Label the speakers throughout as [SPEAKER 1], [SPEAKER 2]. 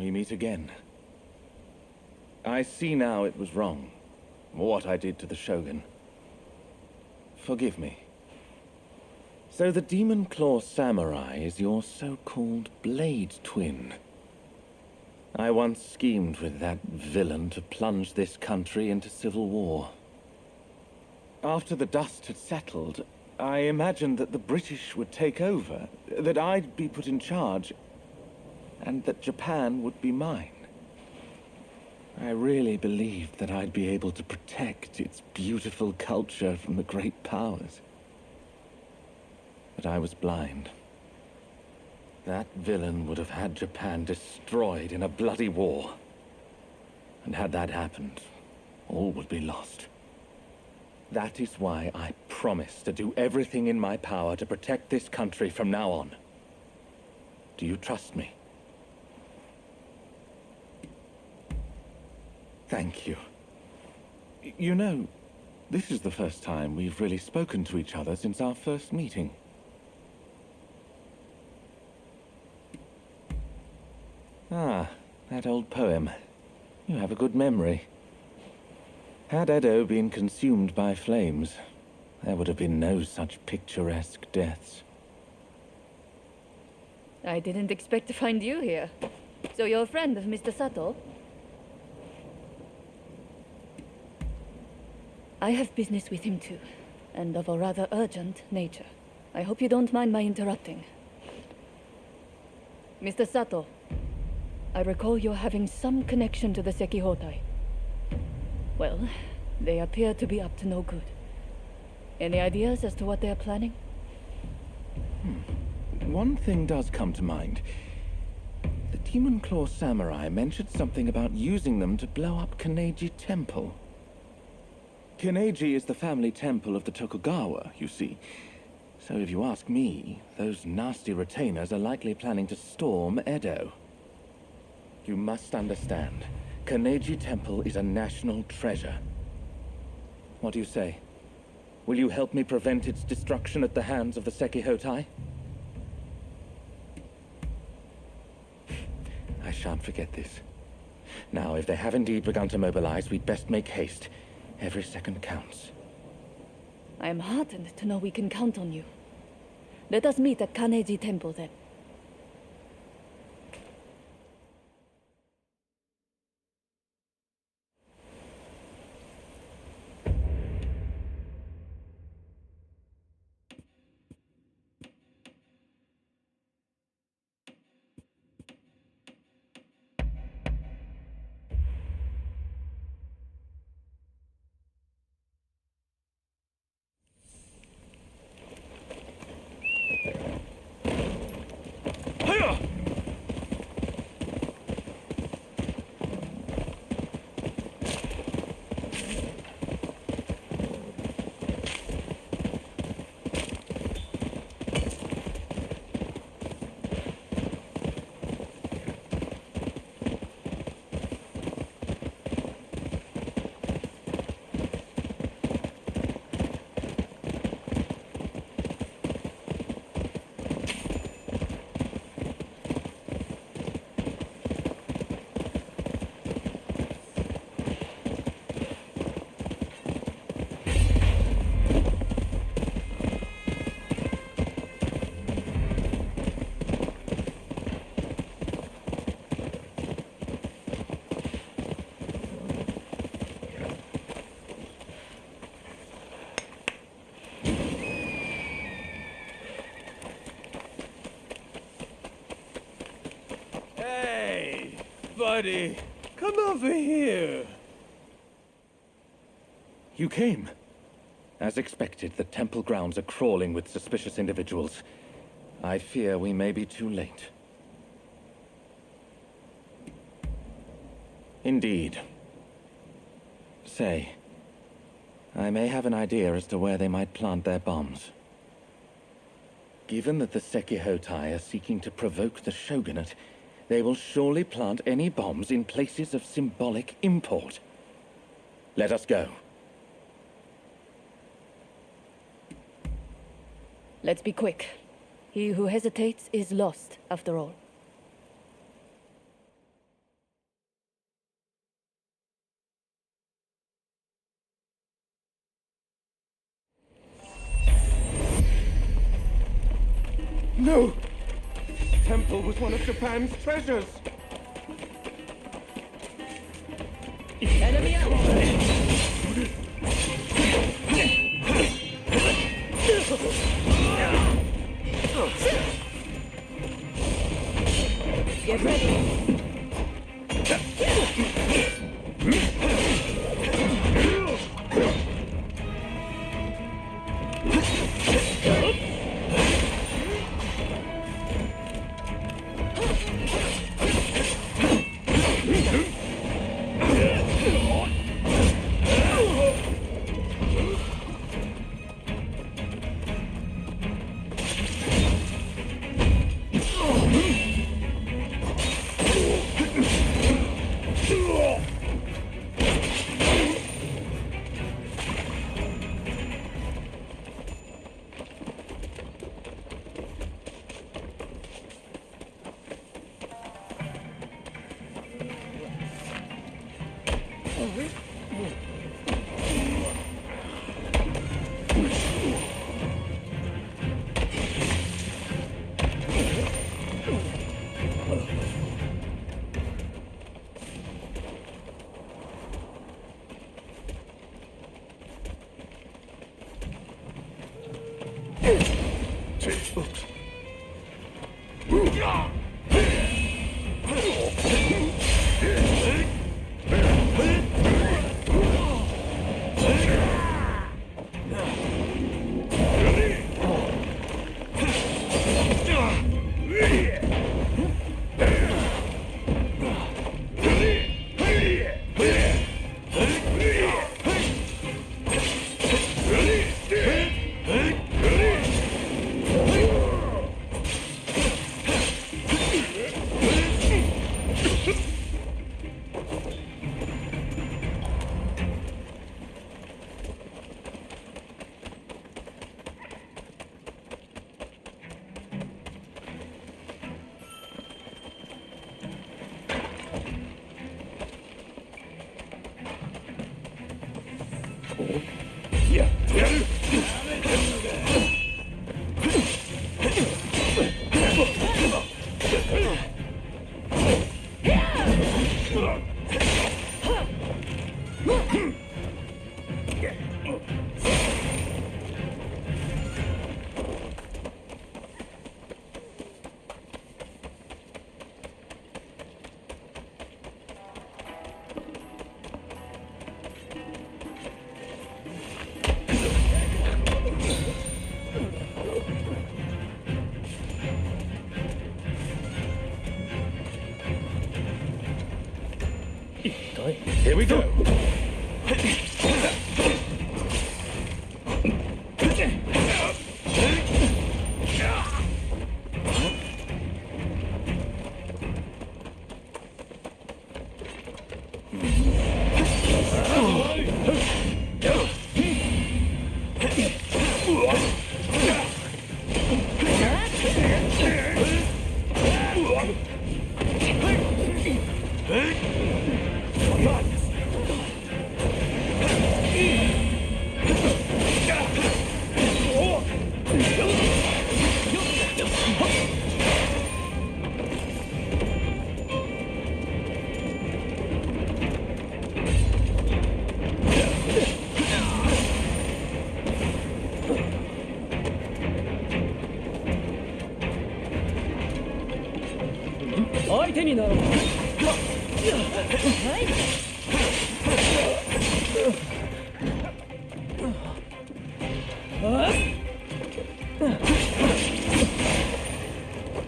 [SPEAKER 1] we meet again. I see now it was wrong, what I did to the Shogun. Forgive me. So the Demon Claw Samurai is your so-called blade twin. I once schemed with that villain to plunge this country into civil war. After the dust had settled, I imagined that the British would take over, that I'd be put in charge, and that Japan would be mine. I really believed that I'd be able to protect its beautiful culture from the great powers. But I was blind. That villain would have had Japan destroyed in a bloody war. And had that happened, all would be lost. That is why I promise to do everything in my power to protect this country from now on. Do you trust me? Thank you. You know, this is the first time we've really spoken to each other since our first meeting. Ah, that old poem. You have a good memory. Had Edo been consumed by flames, there would have been no such picturesque deaths.
[SPEAKER 2] I didn't expect to find you here. So you're a friend of Mr. Sato? I have business with him too, and of a rather urgent nature. I hope you don't mind my interrupting. Mr. Sato, I recall you're having some connection to the Sekihotai. Well, they appear to be up to no good. Any ideas as to what they're planning?
[SPEAKER 1] One thing does come to mind. The Demon Claw Samurai mentioned something about using them to blow up Kaneji Temple. Kaneji is the family temple of the Tokugawa, you see. So if you ask me, those nasty retainers are likely planning to storm Edo. You must understand, Kaneji Temple is a national treasure. What do you say? Will you help me prevent its destruction at the hands of the Sekihotai? I shan't forget this. Now, if they have indeed begun to mobilize, we'd best make haste. Every second counts.
[SPEAKER 2] I am heartened to know we can count on you. Let us meet at Kaneji Temple then.
[SPEAKER 1] Buddy, come over here. You came. As expected, the temple grounds are crawling with suspicious individuals. I fear we may be too late. Indeed. Say, I may have an idea as to where they might plant their bombs. Given that the Sekihotai are seeking to provoke the shogunate, they will surely plant any bombs in places of symbolic import. Let us go.
[SPEAKER 2] Let's be quick. He who hesitates is lost, after all.
[SPEAKER 1] No! This temple was one of Japan's treasures!
[SPEAKER 2] Enemy out! Get ready!
[SPEAKER 1] Here we go!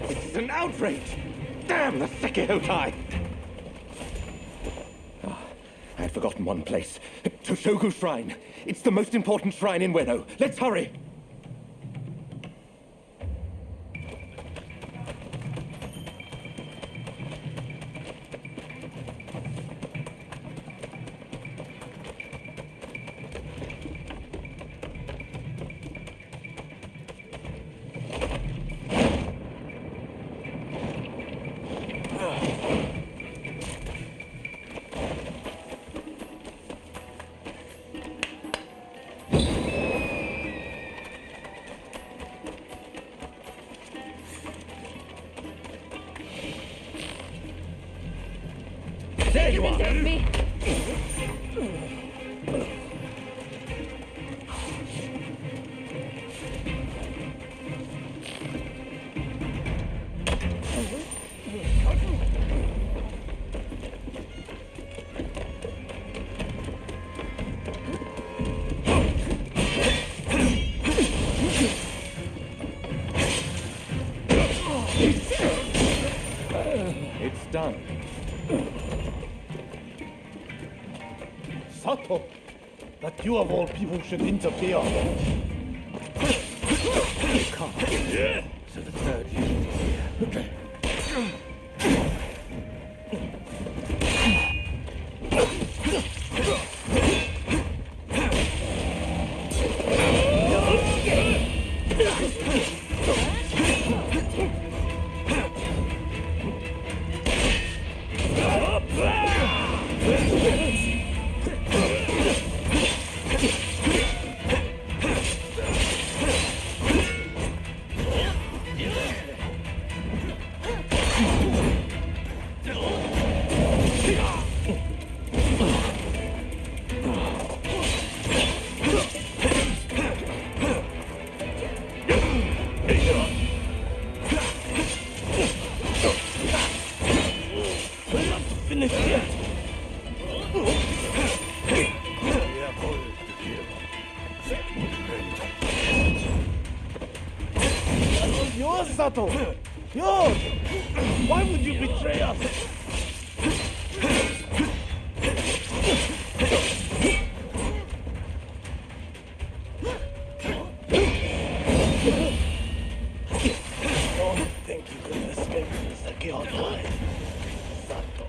[SPEAKER 1] This is an outrage! Damn the Sekihotai! I had forgotten one place. Toshogu Shrine. It's the most important shrine in Ueno. Let's hurry! you are.
[SPEAKER 2] Take me.
[SPEAKER 1] It's done.
[SPEAKER 3] Sato, that you of all people should interfere.
[SPEAKER 1] Come. So the third unit is here.
[SPEAKER 3] Yours, Sato! Yours! Why would you betray us? Don't think you can escape the Sekihotai, Sato.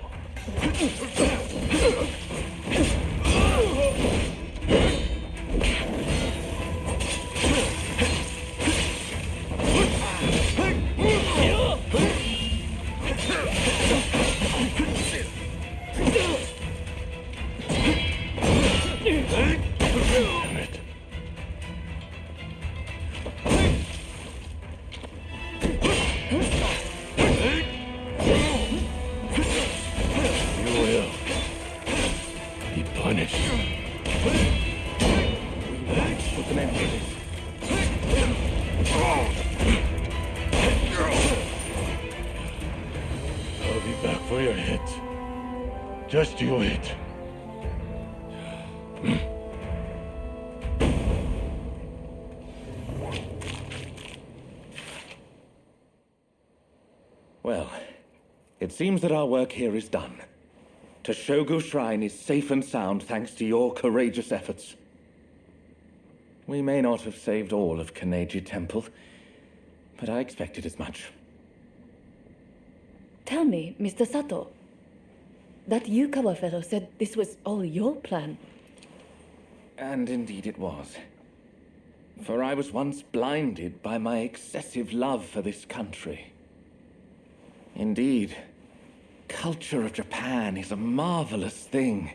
[SPEAKER 3] I'll be back for your hit. Just you wait.
[SPEAKER 1] Well, it seems that our work here is done. Toshogu Shrine is safe and sound thanks to your courageous efforts. We may not have saved all of Kaneji Temple, but I expected as much.
[SPEAKER 2] Tell me, Mr. Sato. That Yukawa fellow said this was all your plan.
[SPEAKER 1] And indeed it was. For I was once blinded by my excessive love for this country. Indeed, culture of Japan is a marvelous thing.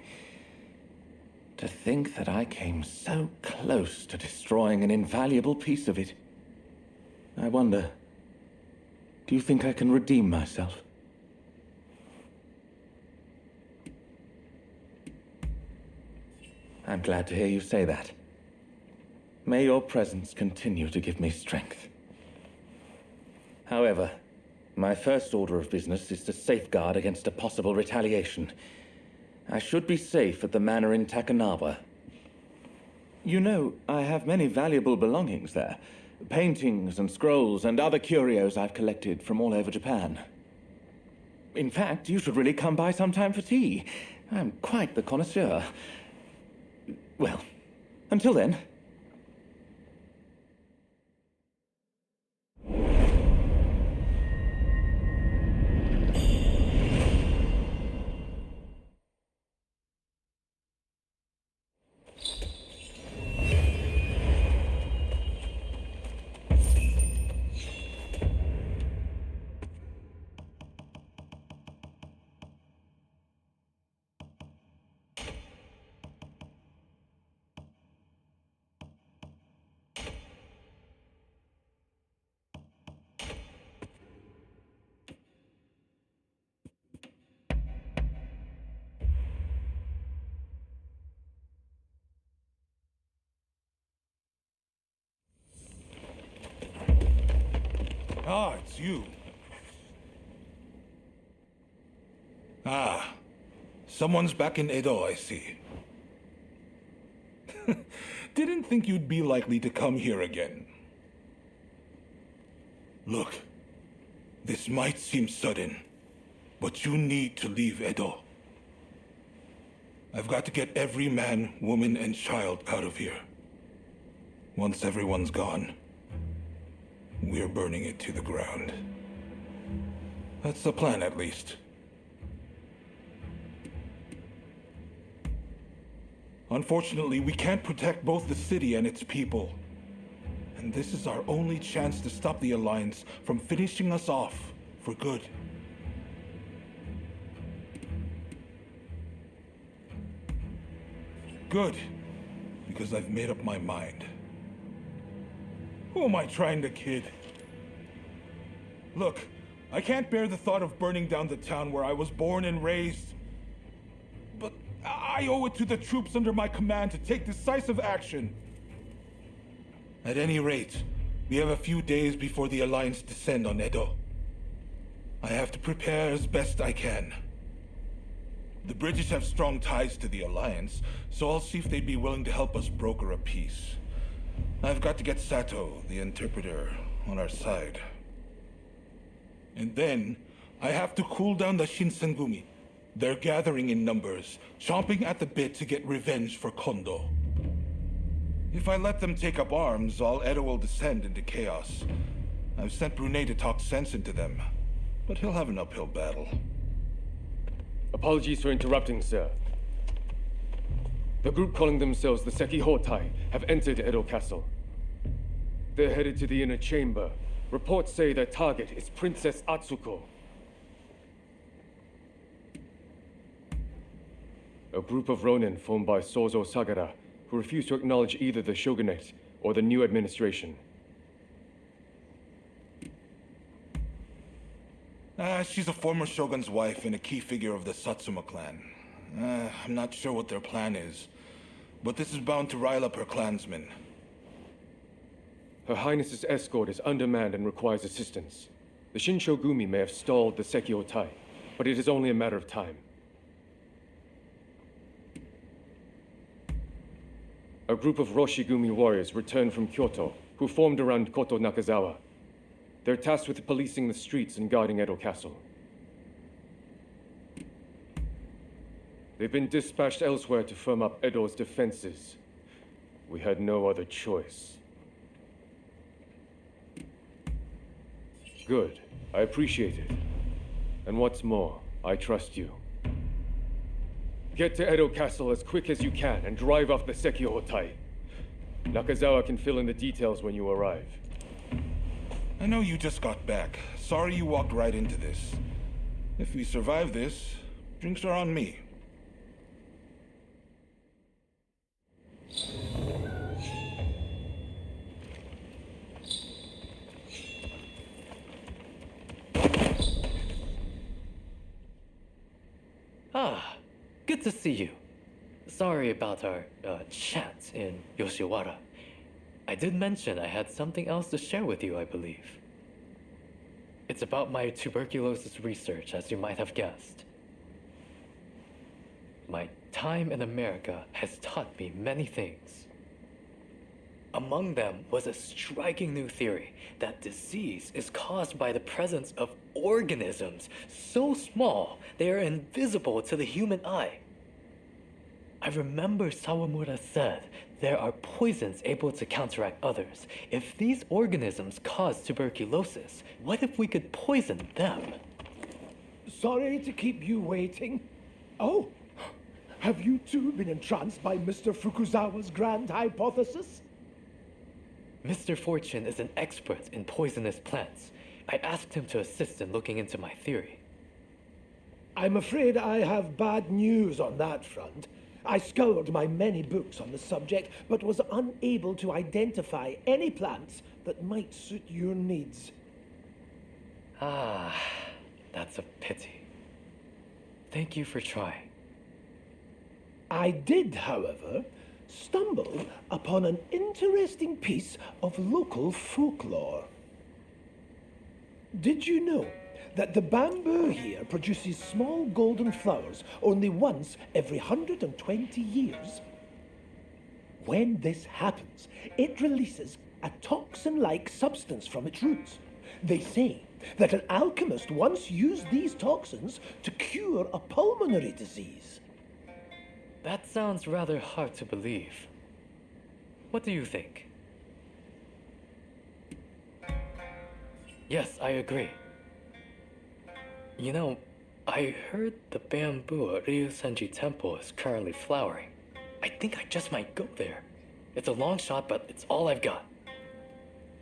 [SPEAKER 1] To think that I came so close to destroying an invaluable piece of it. I wonder, do you think I can redeem myself? I'm glad to hear you say that. May your presence continue to give me strength. However, my first order of business is to safeguard against a possible retaliation. I should be safe at the manor in Takanawa. You know, I have many valuable belongings there. Paintings and scrolls and other curios I've collected from all over Japan. In fact, you should really come by sometime for tea. I'm quite the connoisseur. Well, until then.
[SPEAKER 4] Ah, it's you. Ah, someone's back in Edo, I see. Didn't think you'd be likely to come here again. Look, this might seem sudden, but you need to leave Edo. I've got to get every man, woman, and child out of here. Once everyone's gone, we're burning it to the ground. That's the plan, at least. Unfortunately, we can't protect both the city and its people. And this is our only chance to stop the Alliance from finishing us off for good. Good, because I've made up my mind. Who am I trying to kid? Look, I can't bear the thought of burning down the town where I was born and raised. But I owe it to the troops under my command to take decisive action. At any rate, we have a few days before the Alliance descend on Edo. I have to prepare as best I can. The British have strong ties to the Alliance, so I'll see if they'd be willing to help us broker a peace. I've got to get Sato, the interpreter, on our side. And then, I have to cool down the Shinsengumi. They're gathering in numbers, chomping at the bit to get revenge for Kondo. If I let them take up arms, all Edo will descend into chaos. I've sent Brunei to talk sense into them, but he'll have an uphill battle.
[SPEAKER 5] Apologies for interrupting, sir. The group calling themselves the Sekihotai have entered Edo Castle. They're headed to the inner chamber. Reports say their target is Princess Atsuko. A group of Ronin formed by Sozo Sagara, who refuse to acknowledge either the shogunate or the new administration.
[SPEAKER 4] She's a former shogun's wife and a key figure of the Satsuma clan. I'm not sure what their plan is, but this is bound to rile up her clansmen.
[SPEAKER 5] Her Highness's escort is undermanned and requires assistance. The Shinshogumi may have stalled the Sekihotai, but it is only a matter of time. A group of Roshigumi warriors returned from Kyoto, who formed around Koto Nakazawa. They're tasked with policing the streets and guarding Edo Castle. They've been dispatched elsewhere to firm up Edo's defenses. We had no other choice. Good. I appreciate it. And what's more, I trust you. Get to Edo Castle as quick as you can and drive off the Sekihotai. Nakazawa can fill in the details when you arrive.
[SPEAKER 4] I know you just got back. Sorry you walked right into this. If we survive this, drinks are on me.
[SPEAKER 6] Ah, good to see you. Sorry about our chat in Yoshiwara. I did mention I had something else to share with you, I believe. It's about my tuberculosis research, as you might have guessed. My time in America has taught me many things. Among them was a striking new theory that disease is caused by the presence of organisms so small they are invisible to the human eye. I remember Sawamura said there are poisons able to counteract others. If these organisms cause tuberculosis, what if we could poison them?
[SPEAKER 3] Sorry to keep you waiting. Oh, have you too been entranced by Mr. Fukuzawa's grand hypothesis?
[SPEAKER 6] Mr. Fortune is an expert in poisonous plants. I asked him to assist in looking into my theory.
[SPEAKER 3] I'm afraid I have bad news on that front. I scoured my many books on the subject, but was unable to identify any plants that might suit your needs.
[SPEAKER 6] Ah, that's a pity. Thank you for trying.
[SPEAKER 3] I did, however, stumble upon an interesting piece of local folklore. Did you know that the bamboo here produces small golden flowers only once every 120 years? When this happens, it releases a toxin-like substance from its roots. They say that an alchemist once used these toxins to cure a pulmonary disease.
[SPEAKER 6] That sounds rather hard to believe. What do you think? Yes, I agree. You know, I heard the bamboo at Ryusenji Temple is currently flowering. I think I just might go there. It's a long shot, but it's all I've got.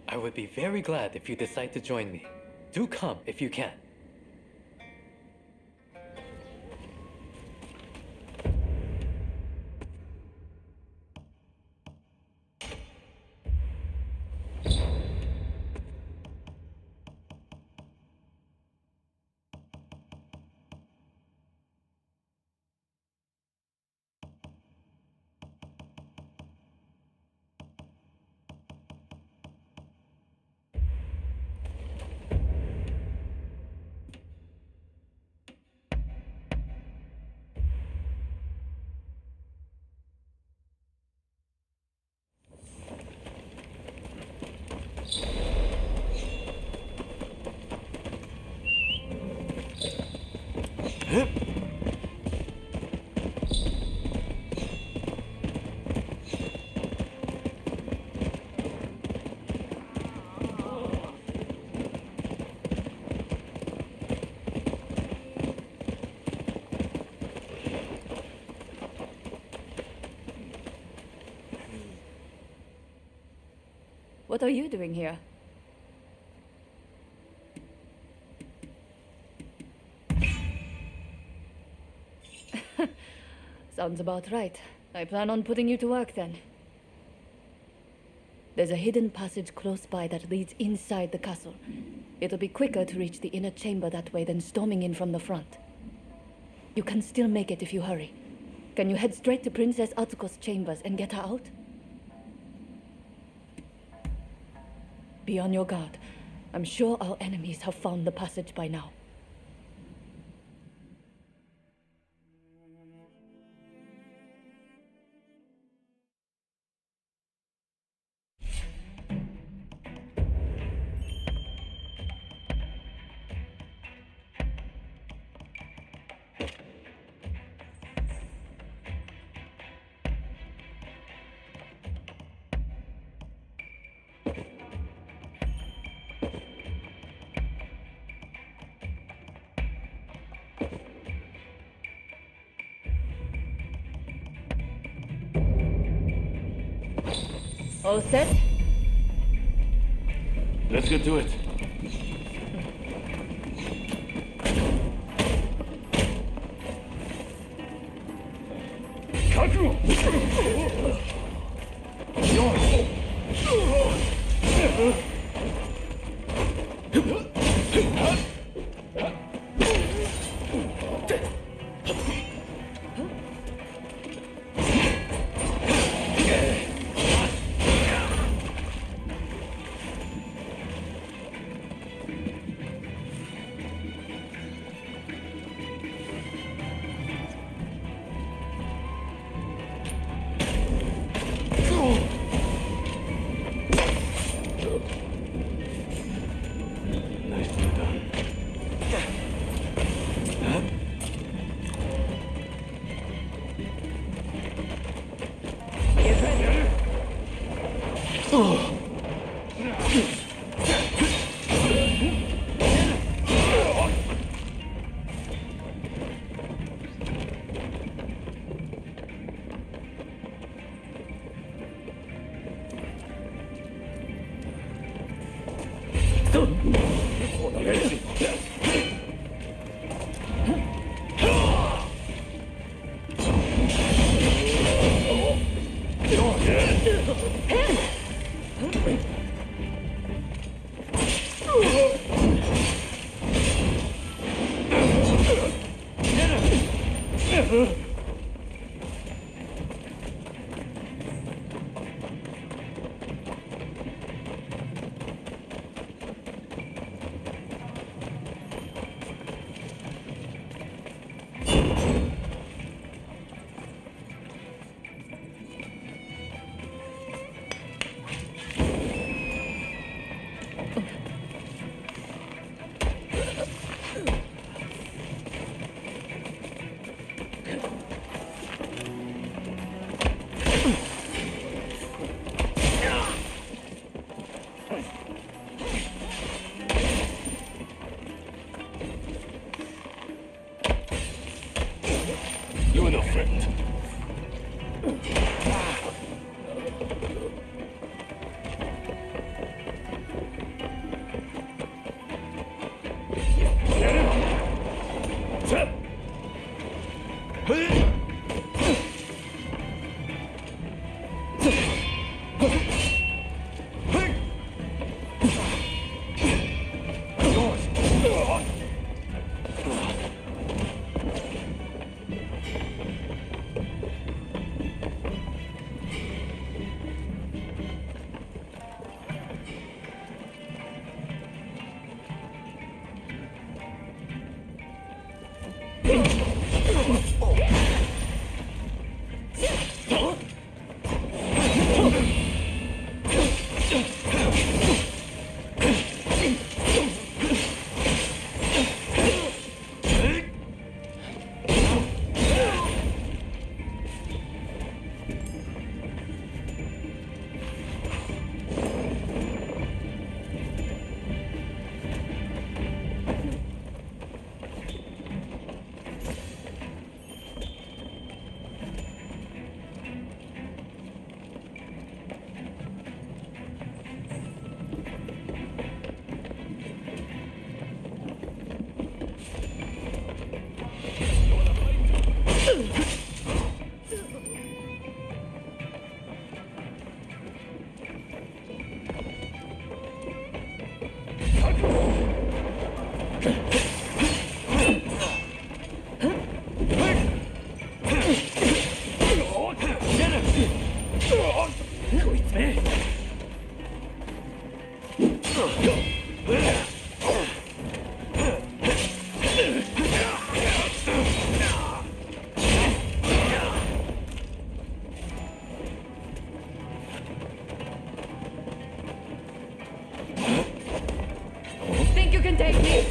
[SPEAKER 6] I would be very glad if you decide to join me. Do come if you can.
[SPEAKER 2] What are you doing here? Sounds about right. I plan on putting you to work then. There's a hidden passage close by that leads inside the castle. It'll be quicker to reach the inner chamber that way than storming in from the front. You can still make it if you hurry. Can you head straight to Princess Atsuko's chambers and get her out? Be on your guard. I'm sure our enemies have found the passage by now. All set?
[SPEAKER 1] Let's get to it.
[SPEAKER 2] Think you can take me?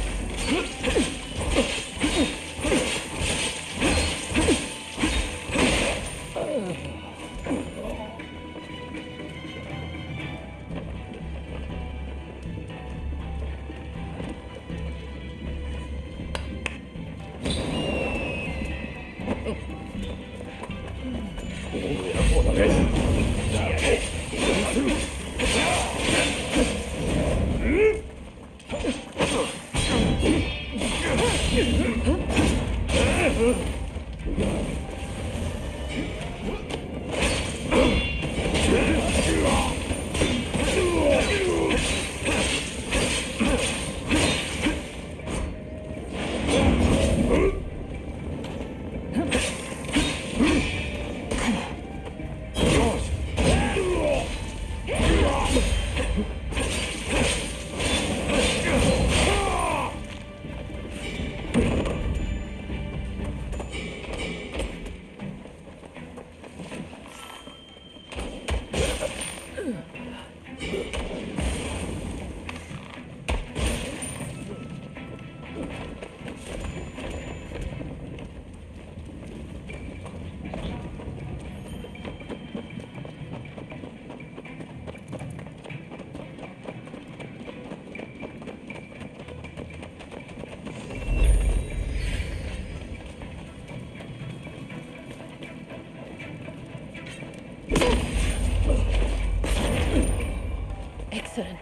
[SPEAKER 2] Excellent.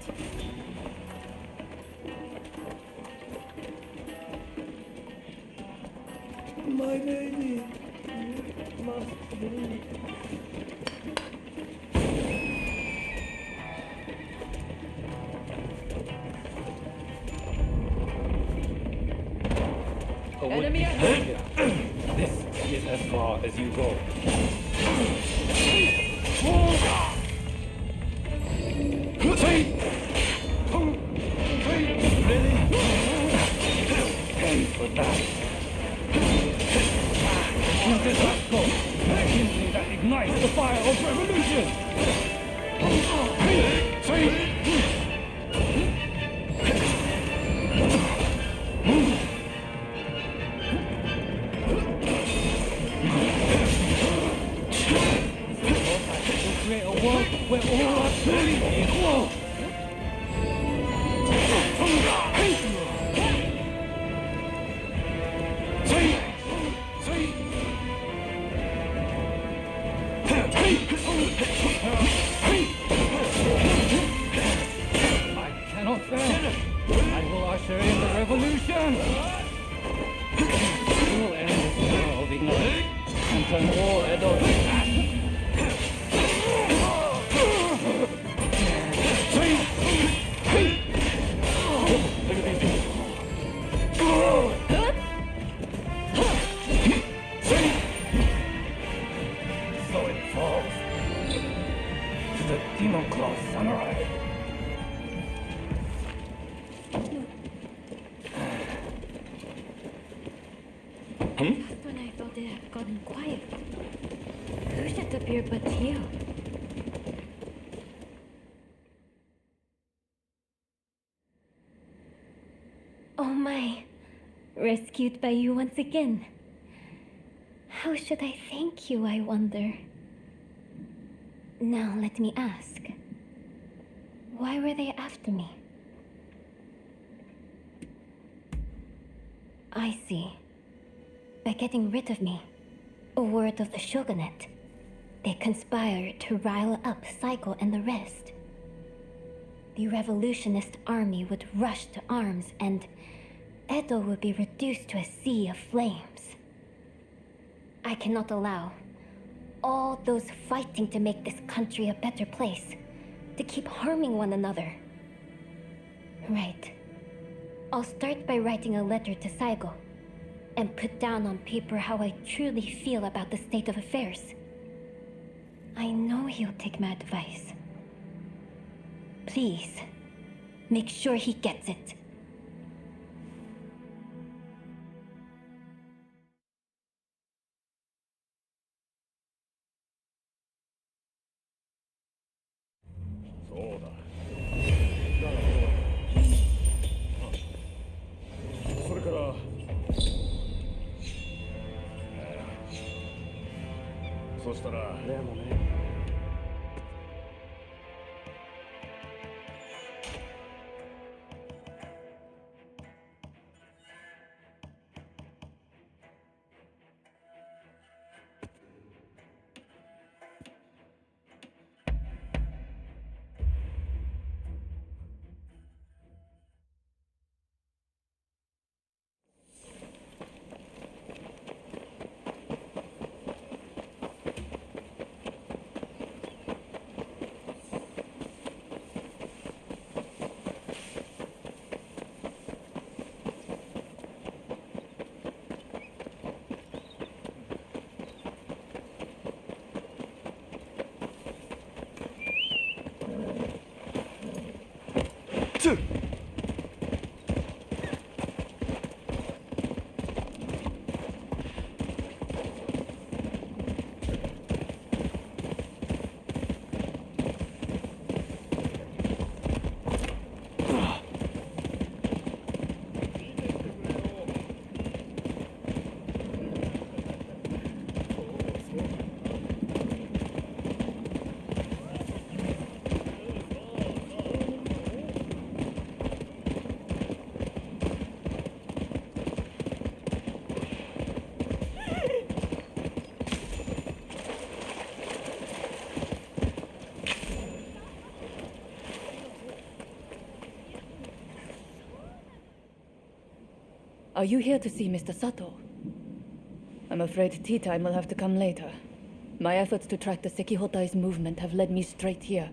[SPEAKER 3] My baby must be.
[SPEAKER 2] Enemy ahead.
[SPEAKER 3] This is as far as you go. For that. Use this rascal! Kindling that ignites the fire of revolution! We'll create a world where all are truly equal! I cannot fail. I will usher in the revolution. We will end this war of ignorance and turn all adults to ash. So it falls to the Demon Claw Samurai.
[SPEAKER 7] Just when I thought it had gotten quiet, who should appear but you? my. Rescued by you once again. How should I thank you, I wonder? Now let me ask. Why were they after me? I see. By getting rid of me, a word of the shogunate, they conspired to rile up Saiko and the rest. The revolutionist army would rush to arms and Edo would be reduced to a sea of flames. I cannot allow all those fighting to make this country a better place to keep harming one another. Right. I'll start by writing a letter to Saigo and put down on paper how I truly feel about the state of affairs. I know he'll take my advice. Please, make sure he gets it.
[SPEAKER 2] Are you here to see Mr. Sato? I'm afraid tea time will have to come later. My efforts to track the Sekihotai's movement have led me straight here.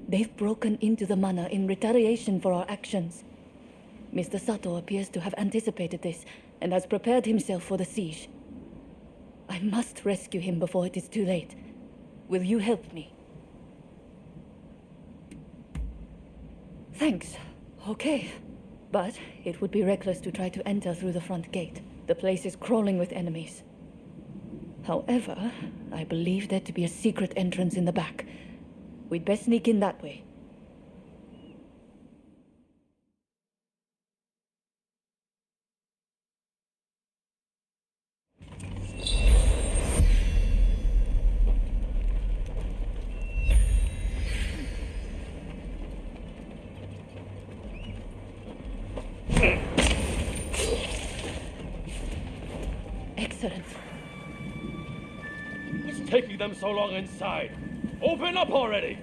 [SPEAKER 2] They've broken into the mana in retaliation for our actions. Mr. Sato appears to have anticipated this and has prepared himself for the siege. I must rescue him before it is too late. Will you help me? Thanks. Okay. But it would be reckless to try to enter through the front gate. The place is crawling with enemies. However, I believe there to be a secret entrance in the back. We'd best sneak in that way. Excellent.
[SPEAKER 5] What's taking them so long inside? Open up already!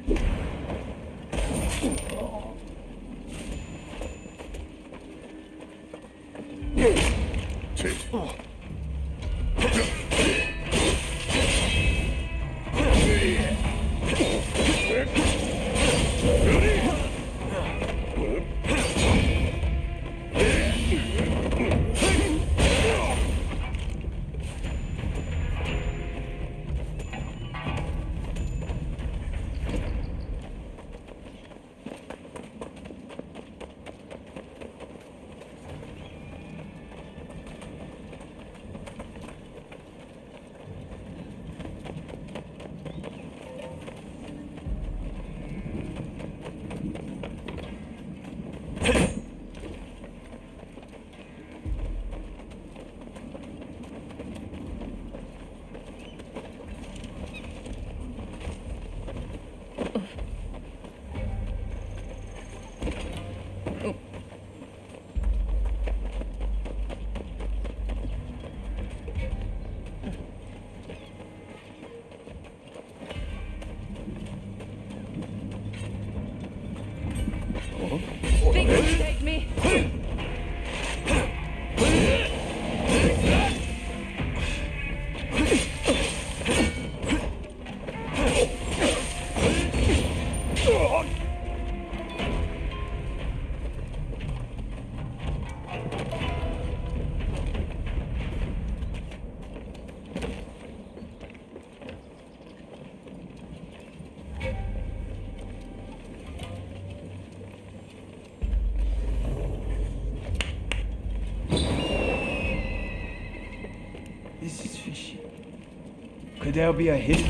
[SPEAKER 8] Could there be a hidden...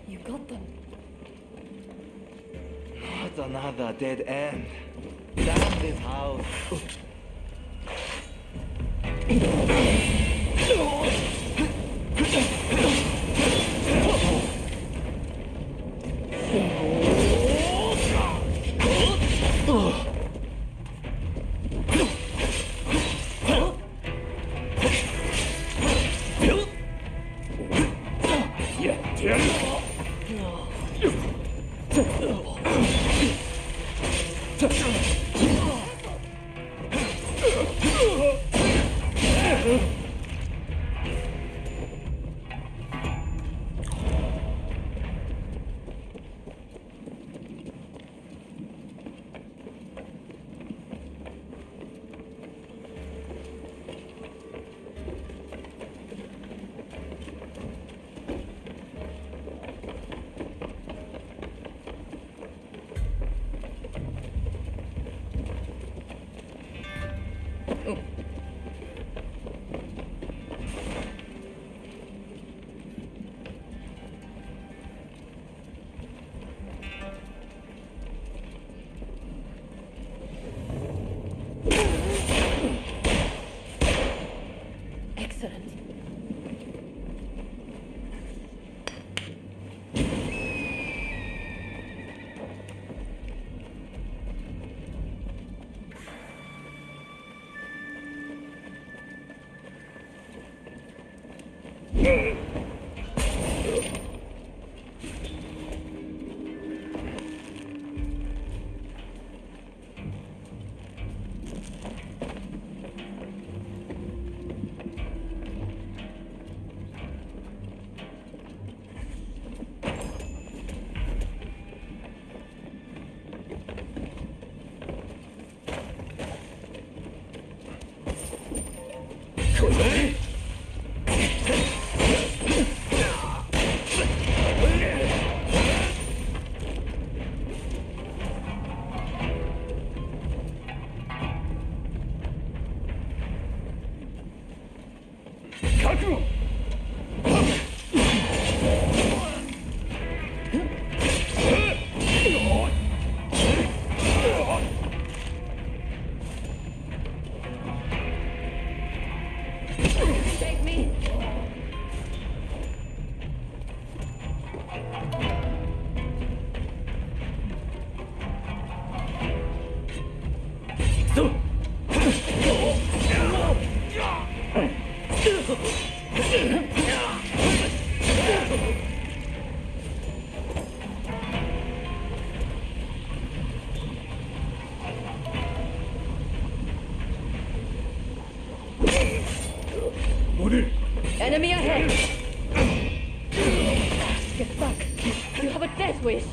[SPEAKER 2] You got them.
[SPEAKER 9] Not another dead end. Damn this house.
[SPEAKER 2] Excellent. Take me. Enemy ahead! Get back! You have a death wish!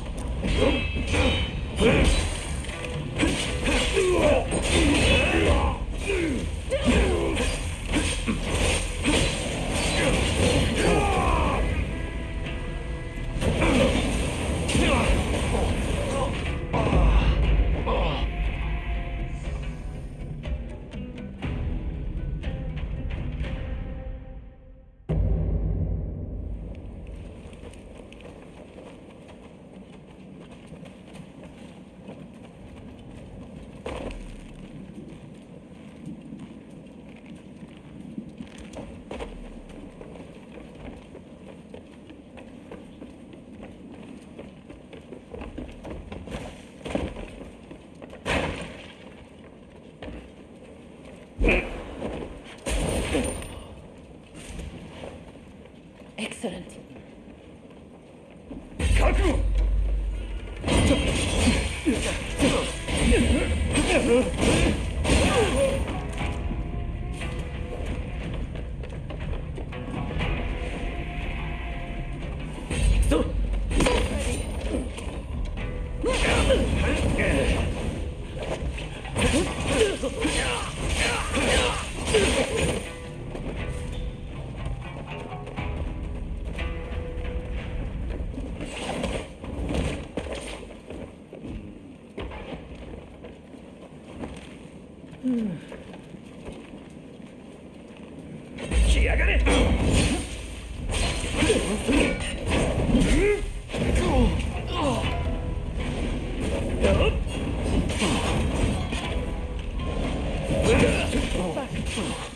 [SPEAKER 2] You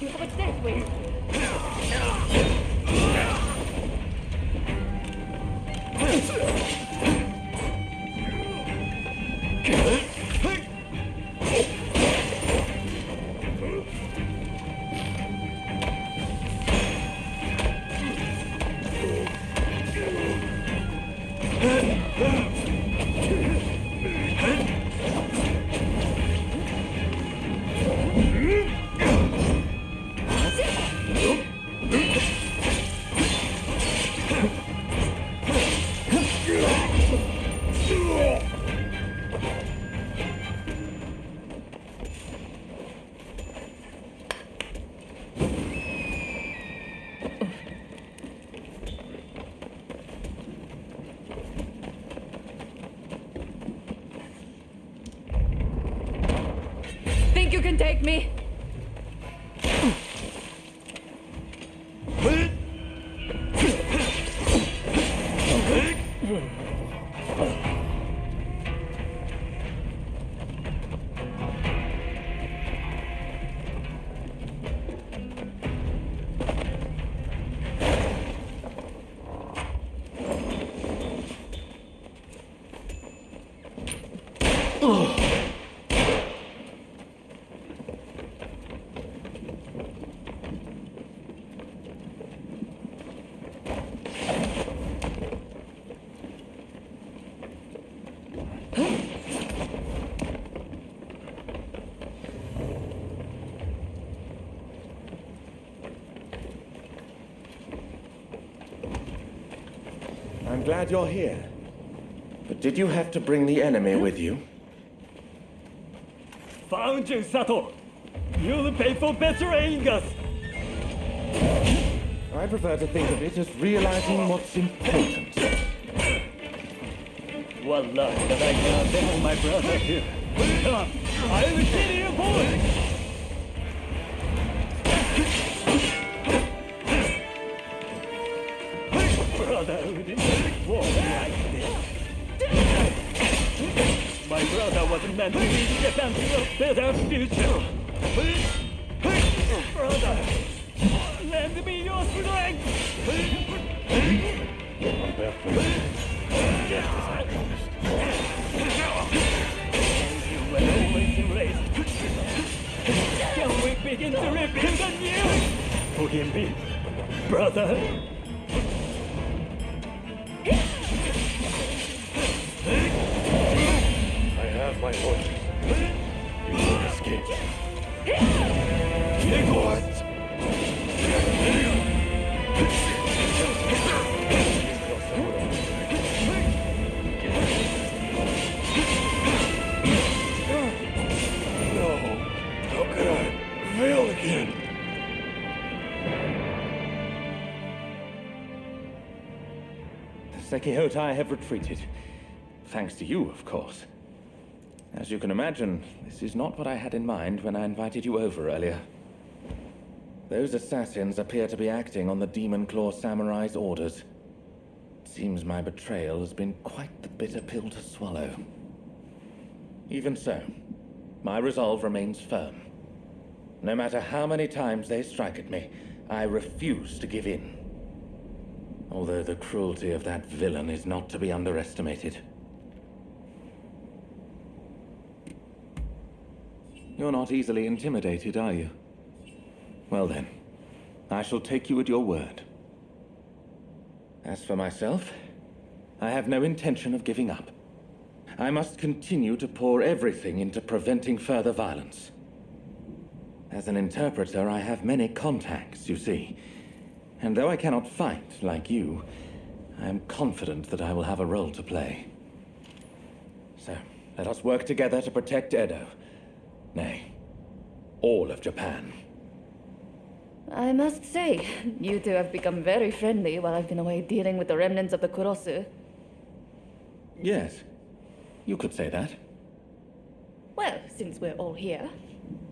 [SPEAKER 2] have a death wait. Think you can take me?
[SPEAKER 1] I'm glad you're here. But did you have to bring the enemy with you?
[SPEAKER 8] Found you, Sato! You'll pay for betraying us!
[SPEAKER 1] I prefer to think of it as realizing what's important.
[SPEAKER 8] What luck that I can demo my brother here. Come, I will kill you, boy! Brotherhood isn't war like this. My brother wasn't meant to lead Japan to a better future. Brother, lend me your strength! You were always erased. Can we begin to rebuild anew? Forgive me, brother.
[SPEAKER 5] I have my orders. You will escape.
[SPEAKER 8] What?
[SPEAKER 5] No. How could I fail again?
[SPEAKER 1] The Sekiotai have retreated. Thanks to you, of course. As you can imagine, this is not what I had in mind when I invited you over earlier. Those assassins appear to be acting on the Demon Claw Samurai's orders. It seems my betrayal has been quite the bitter pill to swallow. Even so, my resolve remains firm. No matter how many times they strike at me, I refuse to give in. Although the cruelty of that villain is not to be underestimated. You're not easily intimidated, are you? Well then, I shall take you at your word. As for myself, I have no intention of giving up. I must continue to pour everything into preventing further violence. As an interpreter, I have many contacts, you see. And though I cannot fight like you, I am confident that I will have a role to play. So, let us work together to protect Edo. Nay, all of Japan.
[SPEAKER 2] I must say, you two have become very friendly while I've been away dealing with the remnants of the Kurosu.
[SPEAKER 1] Yes, you could say that.
[SPEAKER 2] Well, since we're all here,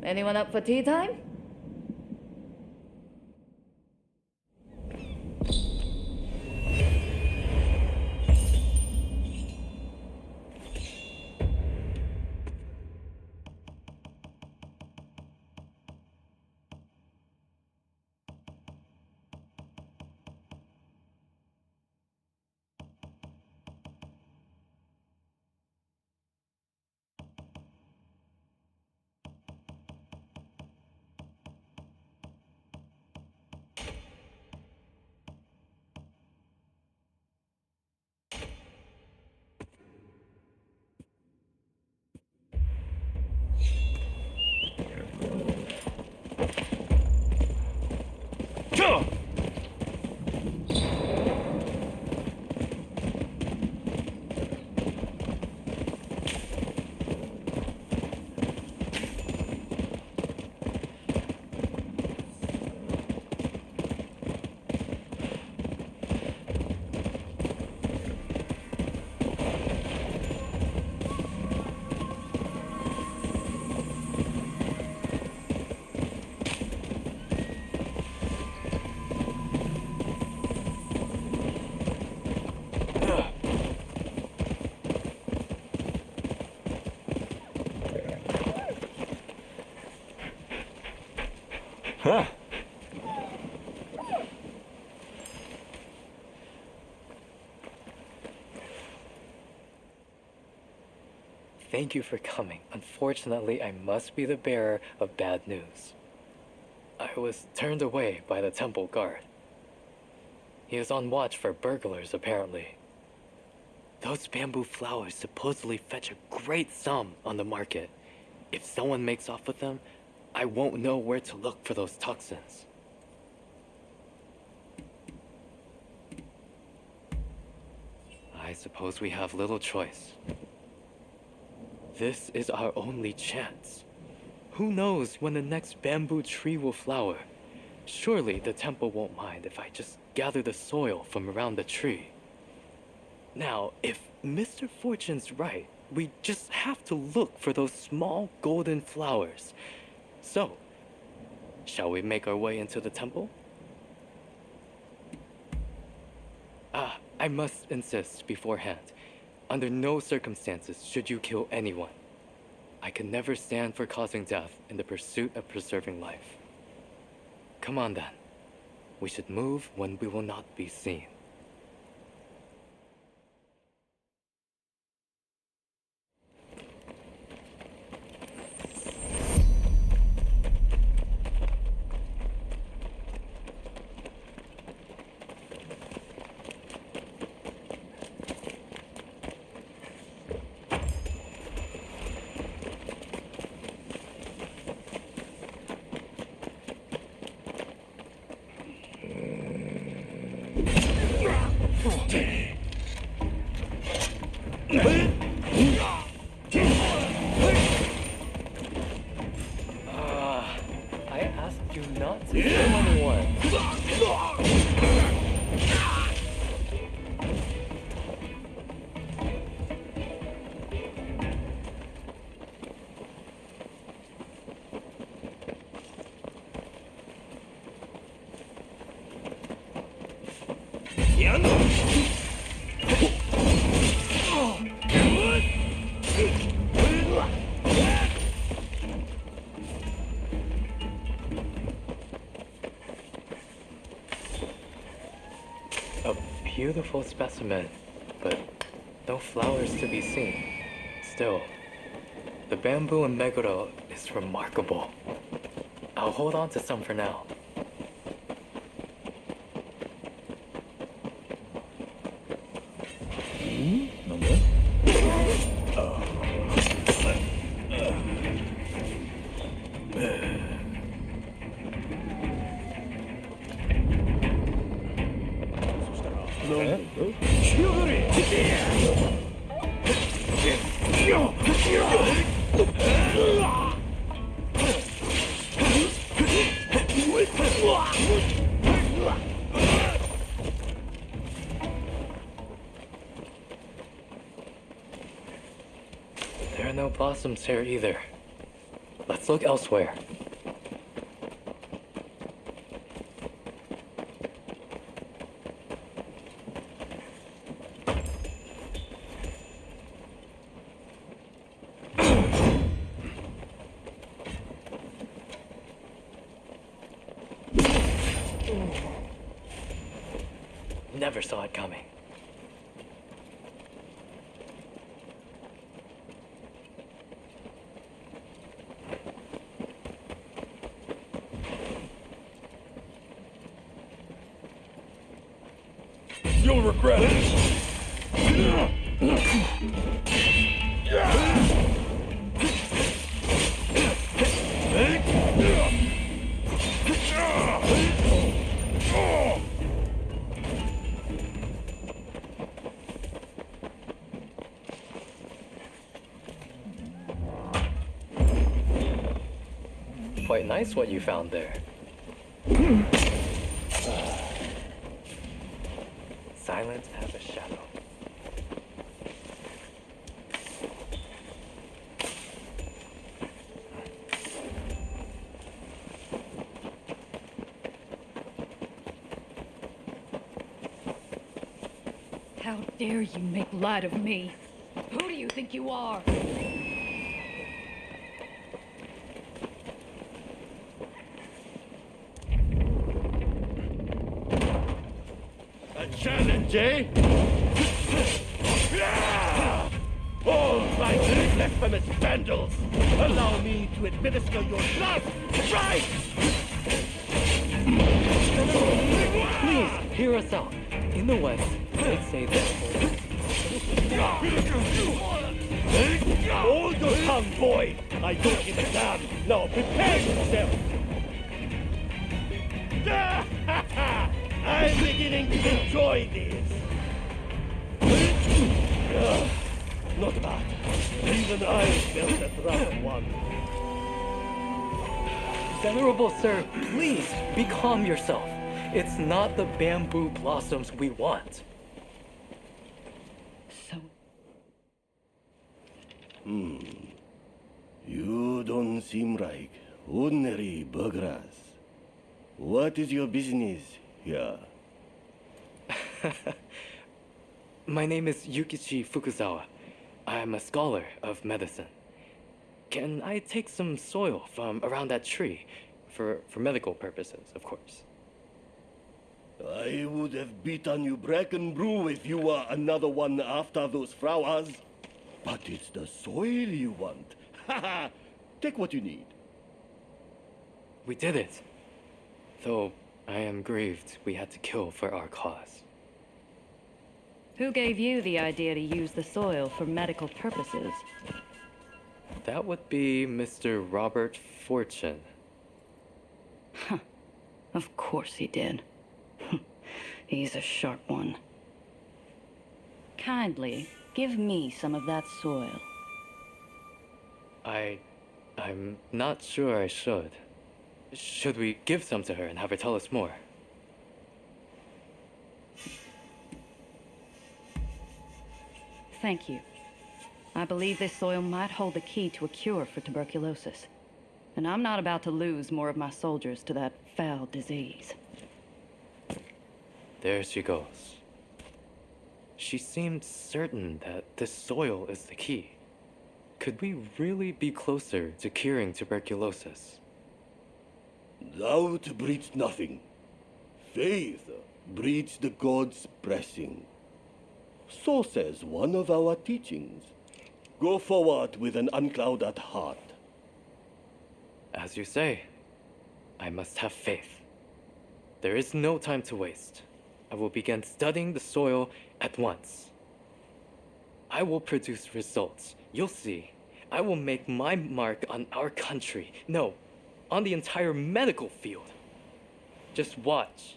[SPEAKER 2] anyone up for tea time?
[SPEAKER 6] Thank you for coming. Unfortunately, I must be the bearer of bad news. I was turned away by the temple guard. He is on watch for burglars, apparently. Those bamboo flowers supposedly fetch a great sum on the market. If someone makes off with them, I won't know where to look for those toxins. I suppose we have little choice. This is our only chance. Who knows when the next bamboo tree will flower? Surely the temple won't mind if I just gather the soil from around the tree. Now, if Mr. Fortune's right, we just have to look for those small golden flowers. So, shall we make our way into the temple? I must insist beforehand. Under no circumstances should you kill anyone. I can never stand for causing death in the pursuit of preserving life. Come on then. We should move when we will not be seen. I asked you not to kill anyone. A beautiful specimen, but no flowers to be seen. Still, the bamboo in Meguro is remarkable. I'll hold on to some for now. There are no blossoms here either. Let's look elsewhere. Never saw it coming.
[SPEAKER 4] You'll regret it.
[SPEAKER 6] Quite nice what you found there. Silent as a shadow.
[SPEAKER 2] How dare you make light of me? Who do you think you are?
[SPEAKER 8] A challenge, eh?
[SPEAKER 3] All my blasphemous vandals! Allow me to administer your last strike!
[SPEAKER 6] Please, hear us out. In the West, they say that...
[SPEAKER 3] Hold your tongue, boy! I don't give a damn! Now prepare yourself! I'm beginning to enjoy this! Not bad. Even I felt that rough one.
[SPEAKER 6] Venerable sir, please, be calm yourself. It's not the bamboo blossoms we want.
[SPEAKER 2] So,
[SPEAKER 3] You don't seem like ordinary burghers. What is your business here?
[SPEAKER 6] My name is Yukichi Fukuzawa. I'm a scholar of medicine. Can I take some soil from around that tree? For medical purposes, of course.
[SPEAKER 3] I would have beaten you bracken brew if you were another one after those flowers. But it's the soil you want. Haha! Take what you need.
[SPEAKER 6] We did it. Though I am grieved we had to kill for our cause.
[SPEAKER 2] who gave you the idea to use the soil for medical purposes?
[SPEAKER 6] That would be Mr. Robert Fortune.
[SPEAKER 2] Of course he did. He's a sharp one. Kindly, give me some of that soil.
[SPEAKER 6] I'm not sure I should. Should we give some to her and have her tell us more?
[SPEAKER 2] Thank you. I believe this soil might hold the key to a cure for tuberculosis. And I'm not about to lose more of my soldiers to that foul disease.
[SPEAKER 6] There she goes. She seemed certain that this soil is the key. Could we really be closer to curing tuberculosis?
[SPEAKER 3] Doubt breeds nothing. Faith breeds the gods' blessing. So says one of our teachings. Go forward with an unclouded heart.
[SPEAKER 6] As you say, I must have faith. There is no time to waste. I will begin studying the soil at once. I will produce results. You'll see. I will make my mark on our country. No, on the entire medical field. Just watch.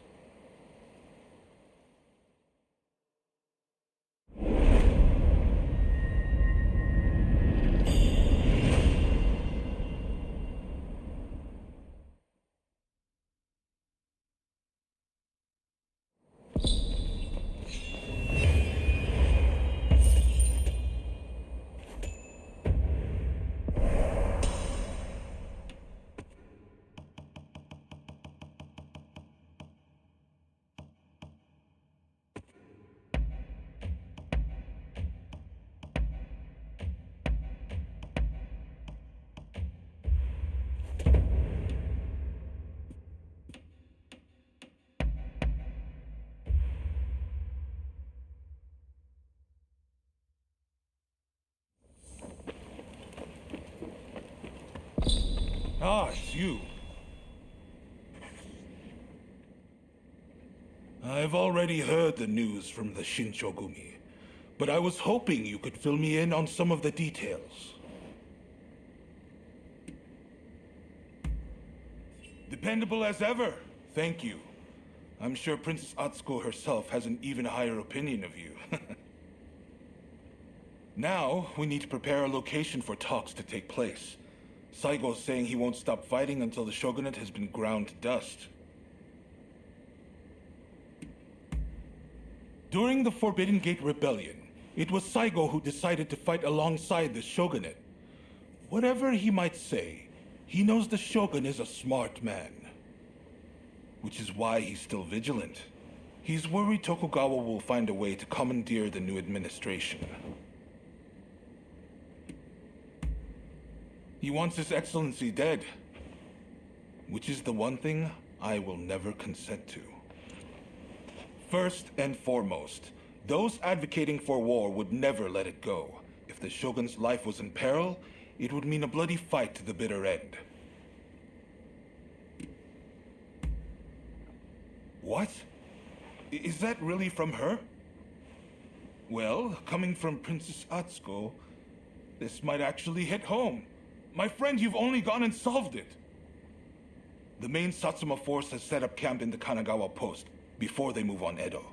[SPEAKER 4] Ah, it's you. I've already heard the news from the Shinchogumi, but I was hoping you could fill me in on some of the details. Dependable as ever. Thank you. I'm sure Princess Atsuko herself has an even higher opinion of you. Now, we need to prepare a location for talks to take place. Saigo's saying he won't stop fighting until the shogunate has been ground to dust. During the Forbidden Gate Rebellion, it was Saigo who decided to fight alongside the shogunate. Whatever he might say, he knows the shogun is a smart man. Which is why he's still vigilant. He's worried Tokugawa will find a way to commandeer the new administration. He wants His Excellency dead, which is the one thing I will never consent to. First and foremost, those advocating for war would never let it go. If the Shogun's life was in peril, it would mean a bloody fight to the bitter end. What? Is that really from her? Well, coming from Princess Atsuko, this might actually hit home. My friend, you've only gone and solved it. The main Satsuma force has set up camp in the Kanagawa post before they move on Edo.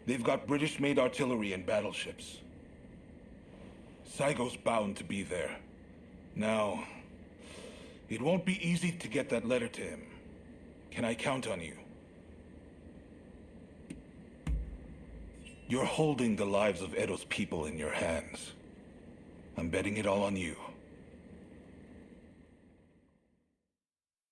[SPEAKER 4] They've got British-made artillery and battleships. Saigo's bound to be there. Now, it won't be easy to get that letter to him. Can I count on you? You're holding the lives of Edo's people in your hands. I'm betting it all on you.